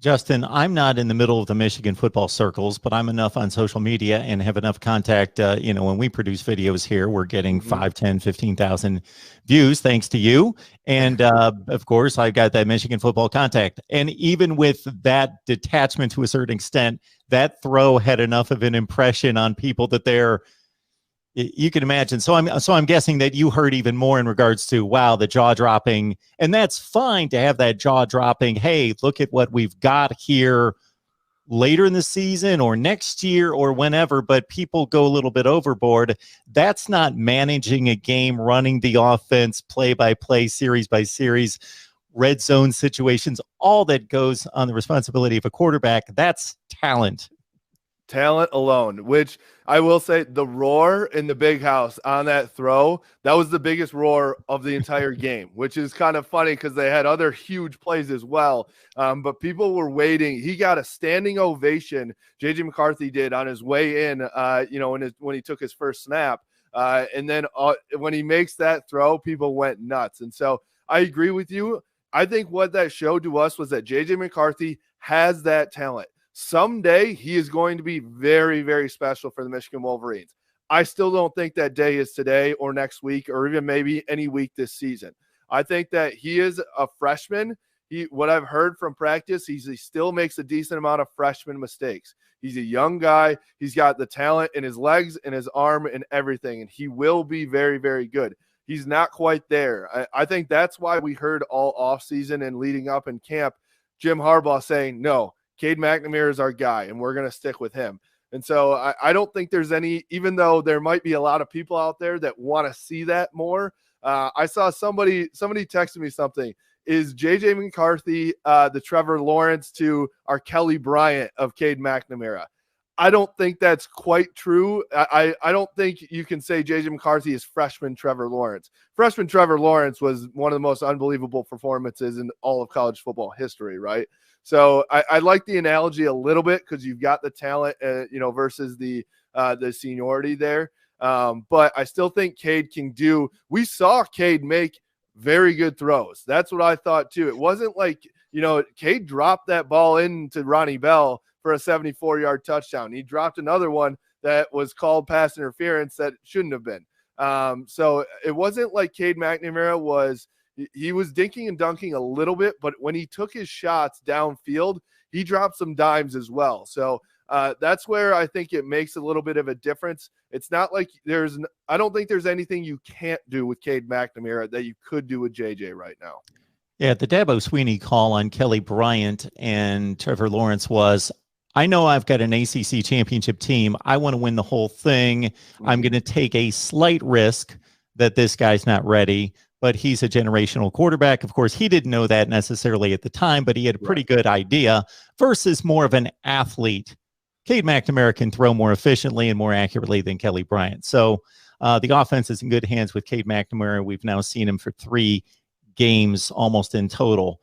Justin, I'm not in the middle of the Michigan football circles, but I'm enough on social media and have enough contact. When we produce videos here, we're getting 5, 10, 15,000 views thanks to you. And of course, I've got that Michigan football contact. And even with that detachment to a certain extent, that throw had enough of an impression on people that you can imagine. So I'm guessing that you heard even more in regards to, wow, the jaw dropping. And that's fine to have that jaw dropping. Hey, look at what we've got here later in the season or next year or whenever, but people go a little bit overboard. That's not managing a game, running the offense play by play, series by series, red zone situations, all that goes on the responsibility of a quarterback. That's talent. Talent alone, which I will say, the roar in the big house on that throw, that was the biggest roar of the entire game, which is kind of funny because they had other huge plays as well. But people were waiting. He got a standing ovation. JJ McCarthy did on his way in, when he took his first snap. And then when he makes that throw, people went nuts. And so I agree with you. I think what that showed to us was that JJ McCarthy has that talent. Someday he is going to be very, very special for the Michigan Wolverines. I still don't think that day is today or next week or even maybe any week this season. I think that he is a freshman. What I've heard from practice, he still makes a decent amount of freshman mistakes. He's a young guy. He's got the talent in his legs and his arm and everything, and he will be very, very good. He's not quite there. I think that's why we heard all offseason and leading up in camp Jim Harbaugh saying, no, Cade McNamara is our guy, and we're going to stick with him. And so I don't think there's any, even though there might be a lot of people out there that want to see that more. I saw somebody texted me something. Is JJ McCarthy the Trevor Lawrence to our Kelly Bryant of Cade McNamara? I don't think that's quite true. I don't think you can say JJ McCarthy is freshman Trevor Lawrence. Freshman Trevor Lawrence was one of the most unbelievable performances in all of college football history, right? So I like the analogy a little bit because you've got the talent, versus the seniority there. But I still think Cade can do. We saw Cade make very good throws. That's what I thought too. It wasn't like, Cade dropped that ball into Ronnie Bell for a 74-yard touchdown. He dropped another one that was called pass interference that shouldn't have been. So it wasn't like Cade McNamara was – he was dinking and dunking a little bit, but when he took his shots downfield, he dropped some dimes as well. So that's where I think it makes a little bit of a difference. It's not like I don't think there's anything you can't do with Cade McNamara that you could do with JJ right now. Yeah, the Dabo Sweeney call on Kelly Bryant and Trevor Lawrence was, I know I've got an ACC championship team. I want to win the whole thing. I'm going to take a slight risk that this guy's not ready, but he's a generational quarterback. Of course, he didn't know that necessarily at the time, but he had a pretty good idea versus more of an athlete. Cade McNamara can throw more efficiently and more accurately than Kelly Bryant. So the offense is in good hands with Cade McNamara. We've now seen him for 3 games almost in total.